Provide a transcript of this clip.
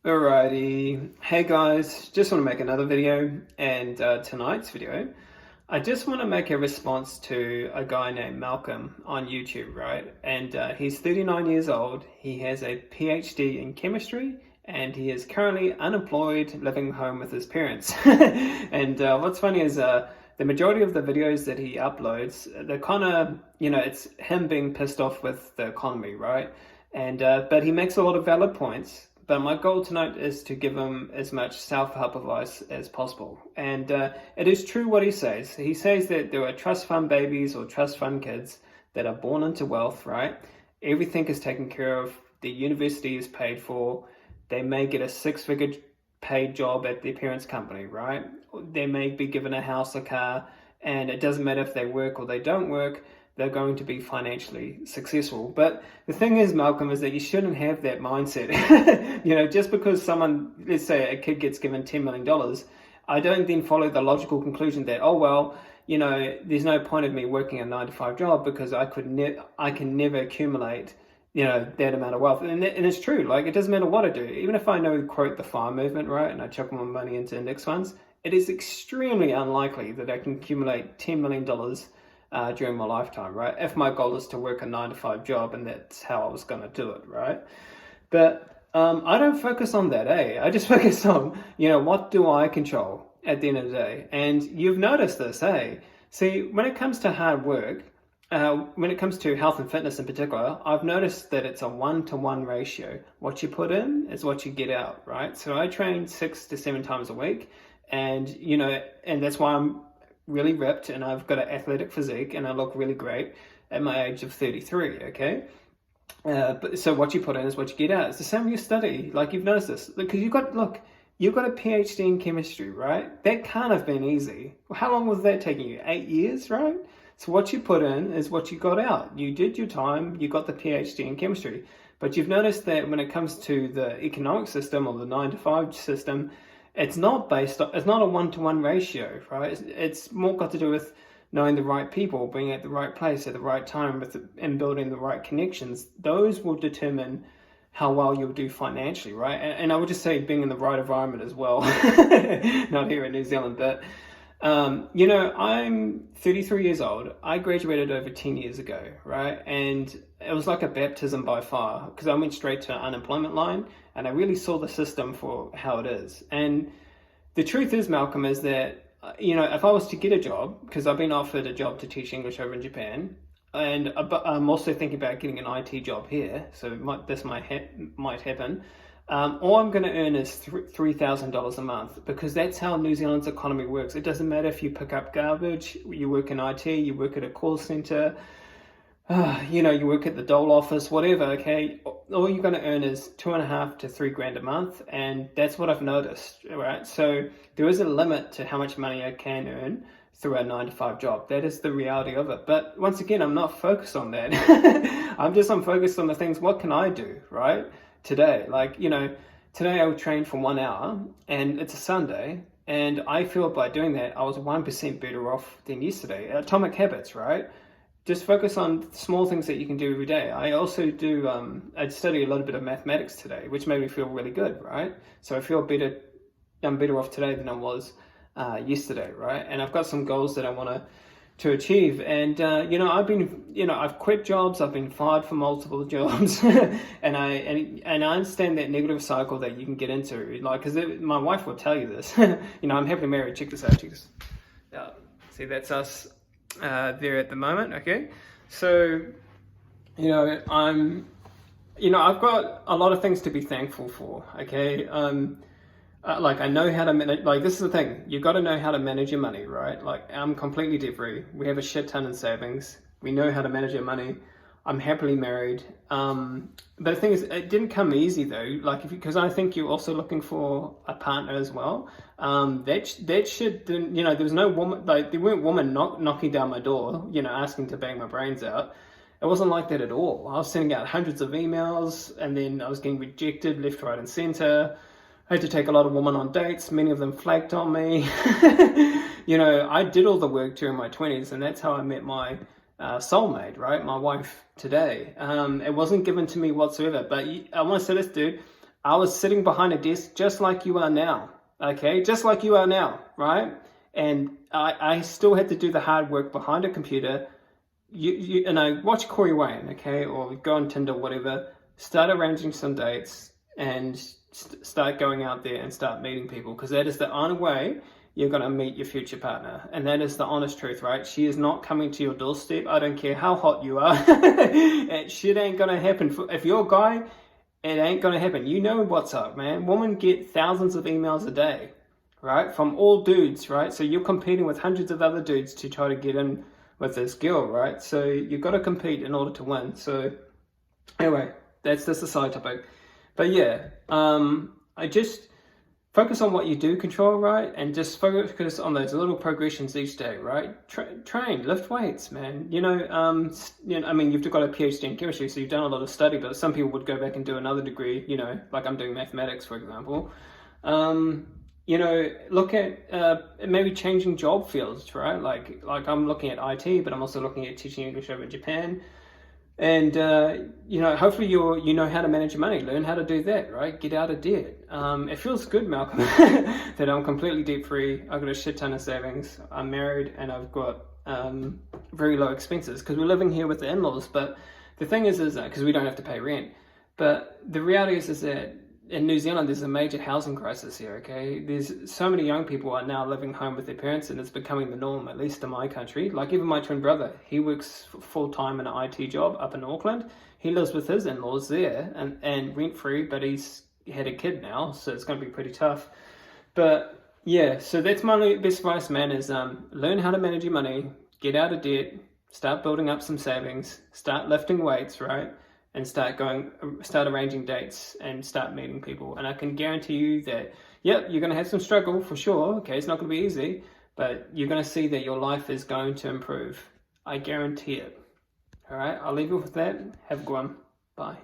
Alrighty, hey guys, just want to make another video, and tonight's video, I just want to make a response to a guy named Malcolm on YouTube, right? And he's 39 years old, he has a PhD in chemistry, and he is currently unemployed, living home with his parents. And what's funny is the majority of the videos that he uploads, they're kind of, it's him being pissed off with the economy, right? And but he makes a lot of valid points. But my goal tonight is to give him as much self-help advice as possible. And it is true what he says. He says that there are trust fund babies or trust fund kids that are born into wealth, right? Everything is taken care of. The university is paid for. They may get a six-figure paid job at their parents' company, right? They may be given a house, a car, and it doesn't matter if they work or they don't work. They're going to be financially successful. But the thing is, Malcolm, is that you shouldn't have that mindset. Just because someone, let's say a kid gets given $10 million, I don't then follow the logical conclusion that, oh, well, there's no point of me working a 9-to-5 job because I can never accumulate, that amount of wealth. And it's true. Like, it doesn't matter what I do. Even if I know, quote, the FIRE movement, right, and I chuck my money into index funds, it is extremely unlikely that I can accumulate $10 million during my lifetime, right? If my goal is to work a 9-to-5 job, and that's how I was going to do it, right? But I don't focus on that, I just focus on, what do I control at the end of the day? And you've noticed this, See, when it comes to hard work, when it comes to health and fitness in particular, I've noticed that it's a 1-to-1 ratio. What you put in is what you get out, right? So I train 6 to 7 times a week, and, and that's why I'm really ripped, and I've got an athletic physique, and I look really great at my age of 33, okay? But so what you put in is what you get out. It's the same with your study. Like, you've noticed this. Because you've got a PhD in chemistry, right? That can't have been easy. How long was that taking you? 8 years, right? So what you put in is what you got out. You did your time, you got the PhD in chemistry. But you've noticed that when it comes to the economic system or the 9-to-5 system, it's not a 1-to-1 ratio, right? It's more got to do with knowing the right people, being at the right place at the right time, and building the right connections. Those will determine how well you'll do financially, right? And I would just say being in the right environment as well. Not here in New Zealand, but I'm 33 years old. I graduated over 10 years ago, right? And it was like a baptism by fire, because I went straight to an unemployment line, and I really saw the system for how it is. And the truth is, Malcolm, is that, if I was to get a job, because I've been offered a job to teach English over in Japan, and I'm also thinking about getting an IT job here, so this might happen. All I'm going to earn is $3,000 a month, because that's how New Zealand's economy works. It doesn't matter if you pick up garbage, you work in IT, you work at a call center, you work at the dole office, whatever, okay? All you're going to earn is $2.5 to $3 a month, and that's what I've noticed, right? So there is a limit to how much money I can earn through a 9-to-5 job. That is the reality of it. But once again, I'm not focused on that. I'm focused on the things, what can I do, right? Today, today I would train for 1 hour, and it's a Sunday, and I feel by doing that, I was 1% better off than yesterday. Atomic habits, right? Just focus on small things that you can do every day. I also do, I study a little bit of mathematics today, which made me feel really good, right? So I feel I'm better off today than I was yesterday, right? And I've got some goals that I want to achieve. And, I've quit jobs, I've been fired from multiple jobs, and I understand that negative cycle that you can get into, because my wife will tell you this, I'm happily married, check this out, see, that's us there at the moment, okay? So, I've got a lot of things to be thankful for, okay? I know how to manage, this is the thing, you got to know how to manage your money, right? I'm completely debt free. We have a shit ton in savings. We know how to manage our money. I'm happily married. But the thing is, it didn't come easy though, because I think you're also looking for a partner as well. That shit didn't, there was no woman, there weren't women knocking down my door, asking to bang my brains out. It wasn't like that at all. I was sending out hundreds of emails, and then I was getting rejected left, right, and center. I had to take a lot of women on dates. Many of them flaked on me. I did all the work during my 20s, and that's how I met my soulmate, right? My wife today. It wasn't given to me whatsoever. But I want to say this, dude. I was sitting behind a desk just like you are now, okay? Just like you are now, right? And I still had to do the hard work behind a computer. And I watch Corey Wayne, okay? Or go on Tinder, whatever. Start arranging some dates and start going out there and start meeting people, because that is the only way you're going to meet your future partner. And that is the honest truth, right? She is not coming to your doorstep. I don't care how hot you are. Shit ain't going to happen. If you're a guy, it ain't going to happen. You know what's up, man. Women get thousands of emails a day, right? From all dudes, right? So you're competing with hundreds of other dudes to try to get in with this girl, right? So you've got to compete in order to win. So anyway, that's just a side topic. But yeah, I just focus on what you do control, right? And just focus on those little progressions each day, right? Train, lift weights, man. I mean, you've got a PhD in chemistry, so you've done a lot of study, but some people would go back and do another degree, like I'm doing mathematics, for example. Look at maybe changing job fields, right? Like I'm looking at IT, but I'm also looking at teaching English over in Japan. And, hopefully you know how to manage your money. Learn how to do that, right? Get out of debt. It feels good, Malcolm, that I'm completely debt-free. I've got a shit ton of savings. I'm married and I've got very low expenses because we're living here with the in-laws. But the thing is that because we don't have to pay rent. But the reality is that in New Zealand, there's a major housing crisis here, okay? There's so many young people are now living home with their parents, and it's becoming the norm, at least in my country. Like even my twin brother, he works full-time in an IT job up in Auckland. He lives with his in-laws there and rent-free, but he's had a kid now, so it's going to be pretty tough. But yeah, so that's my best advice, man, is learn how to manage your money, get out of debt, start building up some savings, start lifting weights, right? And start arranging dates and start meeting people. And I can guarantee you that, yep, you're going to have some struggle for sure. Okay, it's not going to be easy, but you're going to see that your life is going to improve. I guarantee it. All right, I'll leave you with that. Have a good one. Bye.